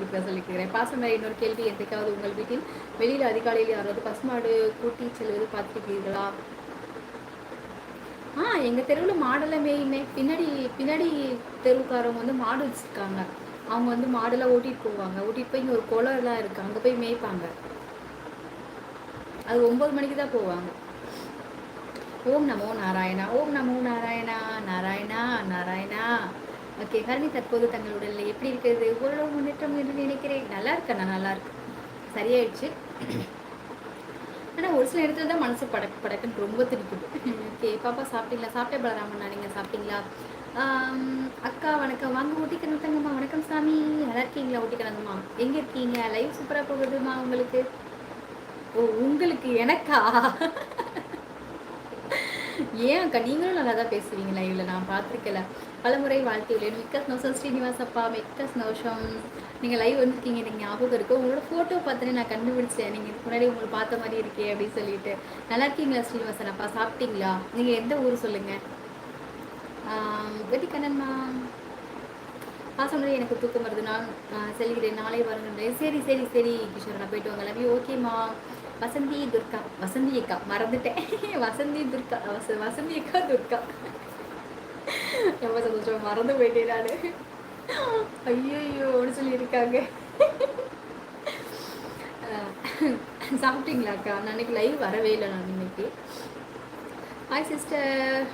இருக்கிற சொல்லிக்கிறேன். பாசமரை இன்னொரு கேள்வி, என்றைக்காவது உங்கள் வீட்டில் வெளியில் அதிகாலையில் யாராவது பசுமாடு கூட்டி செல்வது பார்த்துருக்கீர்களா? எங்கள் தெருவில் மாடெல்லாம் மேயுமே. பின்னாடி பின்னாடி தெருவுக்காரவங்க வந்து மாடு வச்சுருக்காங்க. அவங்க வந்து மாடெல்லாம் ஓட்டிகிட்டு போவாங்க. ஓட்டிகிட்டு போய் இங்கே ஒரு குளம்லாம் இருக்குது, அங்கே போய் மேய்ப்பாங்க. அது 9 மணிக்கு தான் போவாங்க. ஓம் நமோ நாராயணா, ஓம் நமோ நாராயணா, நாராயணா நாராயணா. ஓகே, ஹரணி தற்போது தங்கள் உடலில் எப்படி இருக்கிறது? ஓரளவு முன்னேற்றம் என்று நினைக்கிறேன். நல்லா இருக்கேன், நான் நல்லா இருக்கேன், சரியாயிடுச்சு. ஆனால் ஒரு சில இடத்துல தான் மனசு படக்கு படக்குன்னு ரொம்ப திருப்பிது. ஓகே, பாப்பா சாப்பிட்டீங்களா? சாப்பிட்டே பலராமண்ணா, நீங்கள் சாப்பிட்டீங்களா? அக்கா வணக்கம், வாங்க ஊட்டிக்கணும் தங்கம்மா. வணக்கம் சாமி, நல்லா இருக்கீங்களா? ஊட்டிக்கணுங்கம்மா, எங்கே இருக்கீங்க? லைவ் சூப்பராக போகுதுமா உங்களுக்கு. ஓ, உங்களுக்கு எனக்கா? ஏன் அக்கா, நீங்களும் நல்லா தான் பேசுவீங்க லைவ்ல, நான் பார்த்துருக்கல. பலமுறை வாழ்த்துள்ளேன். மிக்க ஸ்னோஷம் ஸ்ரீனிவாஸ் அப்பா, மிக்க ஸ்னோஷம். நீங்கள் லைவ் வந்துருக்கீங்க, எனக்கு ஞாபகம் இருக்குது. உங்களோட ஃபோட்டோ பார்த்தோன்னே நான் கண்டுபிடிச்சேன், நீங்கள் இதுக்கு முன்னாடி உங்களை பார்த்த மாதிரி இருக்கே அப்படின்னு சொல்லிட்டு. நல்லா இருக்கீங்களா ஸ்ரீனிவாசன் அப்பா? சாப்பிட்டீங்களா? நீங்கள் எந்த ஊர் சொல்லுங்கள். வெட்டிக்கண்ணன்மா, பாசமுறை எனக்கு தூக்கம் வருது, நான் செல்கிறேன், நாளை வருகிறேன். சரி சரி சரி கிஷோர், நான் போயிட்டு வாங்க. Love you. ஓகேம்மா. வசந்தி துர்கா, வசந்தி அக்கா மறந்துட்டேன். வசந்தி துர்கா, வசந்தி அக்கா துர்கா. ரொம்ப சந்தோஷம், மறந்து போயிட்டேன் நான். ஐயோன்னு சொல்லியிருக்காங்க. சாப்பிட்டீங்களாக்கா? நான் அன்னைக்கு லைவ் வரவே இல்லை. நான் இன்னைக்கு ஹாய் சிஸ்டர்.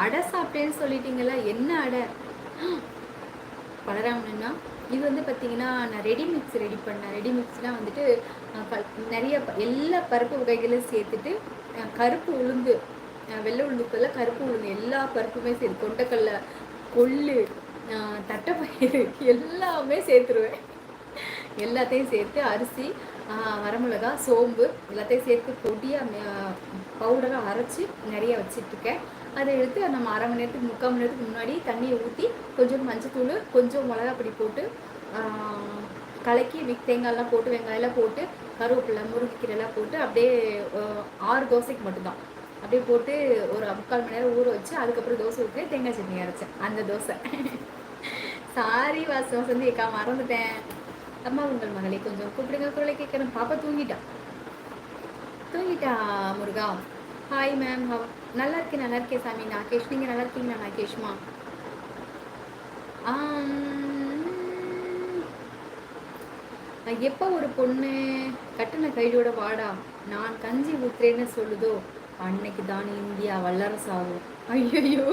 அடை சாப்பிட்டேன்னு சொல்லிட்டீங்களா? என்ன அடை? பலராமண்ணா, இது வந்து பார்த்தீங்கன்னா நான் ரெடிமிக்ஸ் ரெடி பண்ணேன். ரெடிமிக்ஸ்னால் வந்துட்டு நிறைய எல்லா பருப்பு வகைகளையும் சேர்த்துட்டு கருப்பு உளுந்து, வெள்ளை உளுந்துக்குள்ள கருப்பு உளுந்து, எல்லா பருப்புமே சேர்த்து, கொண்டக்கடலை, கொள்ளு, தட்டைப்பயிறு எல்லாமே சேர்த்துருவேன். எல்லாத்தையும் சேர்த்து அரிசி, வரமிளகா, சோம்பு எல்லாத்தையும் சேர்த்து பொடியாக பவுடராக அரைச்சி நிறைய வச்சிட்ருக்கேன். அதை எடுத்து நம்ம அரை மணி நேரத்துக்கு 3/4 மணி நேரத்துக்கு முன்னாடி தண்ணியை ஊற்றி கொஞ்சம் மஞ்சத்தூள், கொஞ்சம் மிளகாப்பொடி போட்டு கலக்கி தேங்காயெல்லாம் போட்டு, வெங்காயம்லாம் போட்டு, கருவேப்பிலை, முருங்கைக்கீரைலாம் போட்டு அப்படியே 6 தோசைக்கு மட்டும்தான் அப்படியே போட்டு ஒரு 3/4 மணி நேரம் ஊற வச்சு அதுக்கப்புறம் தோசை ஊற்றி தேங்காய் சட்னி அரைச்சேன். அந்த தோசை. சாரி வசந்தி அக்கா, மறந்துட்டேன். அம்மா உங்கள் மகளை கொஞ்சம் கூப்பிடுங்க, குரலை கேட்கணும். பாப்பா தூங்கிட்டா முருகா. ஹாய் மேம், நல்லா இருக்கேன் சாமி. நாகேஷ், நீங்கள் நல்லா இருக்கீங்களா நாகேஷ்மா? எப்போ ஒரு பொண்ணு கட்டின கையோட வாடா நான் கஞ்சி ஊத்துறேன்னு சொல்லுதோ அன்னைக்கு தான் இந்தியா வல்லரசாகும். ஐயோ,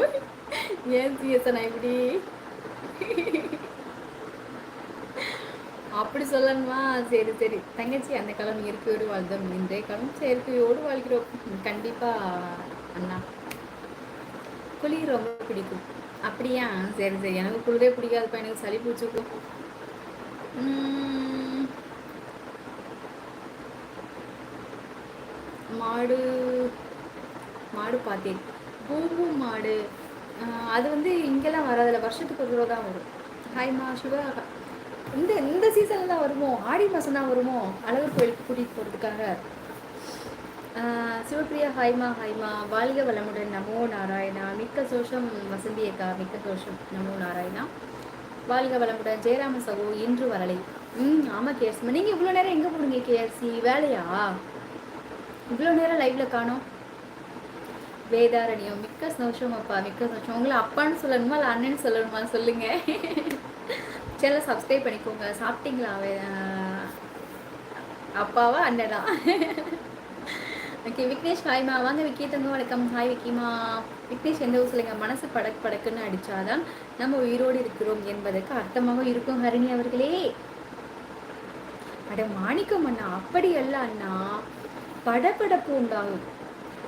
ஏன் சிஎஸ்னா இப்படி அப்படி சொல்லணுமா? சரி சரி தங்கச்சி, அந்த காலம் இயற்கையோடு வாழ்ந்தோம், இன்றைய காலம் செயற்கையோடு வாழ்கிறோம். கண்டிப்பா அண்ணா. குளிர் ரொம்ப பிடிக்கும். அப்படியா? சரி சரி, எனக்கு குளிரே பிடிக்காதுப்பா, எனக்கு சளி பிடிச்சிக்கும். மாடு மாடு பார்த்தேன், பூம்பும் மாடு. அது வந்து இங்கெல்லாம் வராதில்ல, வருஷத்துக்கு ஒரு தடவை தான் வரும். ஹாய்மா சிவா. இந்த சீசனில் தான் வருமோ? ஆடி மாதம் தான் வருமோ அழகர் கோயிலுக்கு கூட்டிகிட்டு போகிறதுக்காக? சிவப்பிரியா ஹாய்மா. வாழ்க வளமுடன், நமோ நாராயணா. மிக்க சோஷம் வசந்தி அக்கா, மிக்க சோஷம், நமோ நாராயணா. வாழ்க வளமுடன். ஜெயராம சகோ இன்று வரலை. ஆமாம் கேஎஸ்மா, நீங்கள் இவ்வளோ நேரம் எங்கே போடுங்க கேஎஃப்சி? வேலையா? இவ்வளோ நேரம் லைவ்ல காணோம். வேதாரண்யம், மிக்க சந்தோஷம் அப்பா, மிக்க சந்தோஷம். உங்களை அப்பான்னு சொல்லணுமா இல்லை அண்ணன்னு சொல்லணுமா சொல்லுங்க. சேனலை சப்ஸ்கிரைப் பண்ணிக்கோங்க. சாப்பிட்டீங்களா? அப்பாவா அண்ணனா? ஓகே விக்னேஷ் ஹாய்மா. வாங்க விக்கி தங்க, வணக்கம். ஹாய் விக்கிமா. விக்னேஷ் எந்த ஊர் சொல்லுங்க. மனசு படக்கு படக்குன்னு அடிச்சாதான் நம்ம உயிரோடு இருக்கிறோம் என்பதற்கு அர்த்தமாக இருக்கும் ஹரிணி அவர்களே. அட மாணிக்கம் அண்ணா, அப்படி அல்ல அண்ணா, படபடப்பு உண்டாகும்.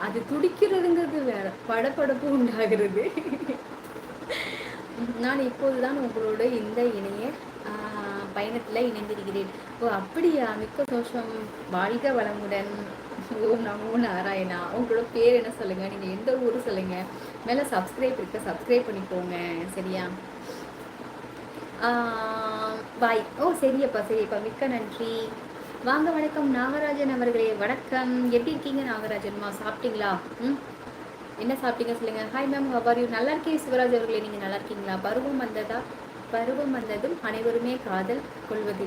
அது துடிக்கிறதுங்கிறது வேற, படபடப்பு உண்டாகிறது. நான் இப்போதுதான் உங்களோட இந்த இணைய பயணத்தில் இணைந்திருக்கிறேன். ஓ அப்படியா? மிக்க சந்தோஷம். வாழ்க வளமுடன். ஓம் நமோ நாராயணா. உங்களோட பேர் என்ன சொல்லுங்க, நீங்கள் எந்த ஊர் சொல்லுங்க. மேலே சப்ஸ்கிரைப் இருக்கு, சப்ஸ்கிரைப் பண்ணிக்கோங்க சரியா? பாய். ஓ சரியப்பா சரியப்பா, மிக்க நன்றி. வாங்க வணக்கம் நாகராஜன் அவர்களே. வணக்கம், எப்படி இருக்கீங்க நாகராஜன்மா? சாப்பிட்டீங்களா? என்ன சாப்பிட்டீங்க சொல்லுங்க. Hi ma'am, how you? நல்லா இருக்கேன் சிவராஜ் அவர்களே, நீங்கள் நல்லா இருக்கீங்களா? பருவம் வந்ததும் அனைவருமே காதல் கொள்வதில்லை.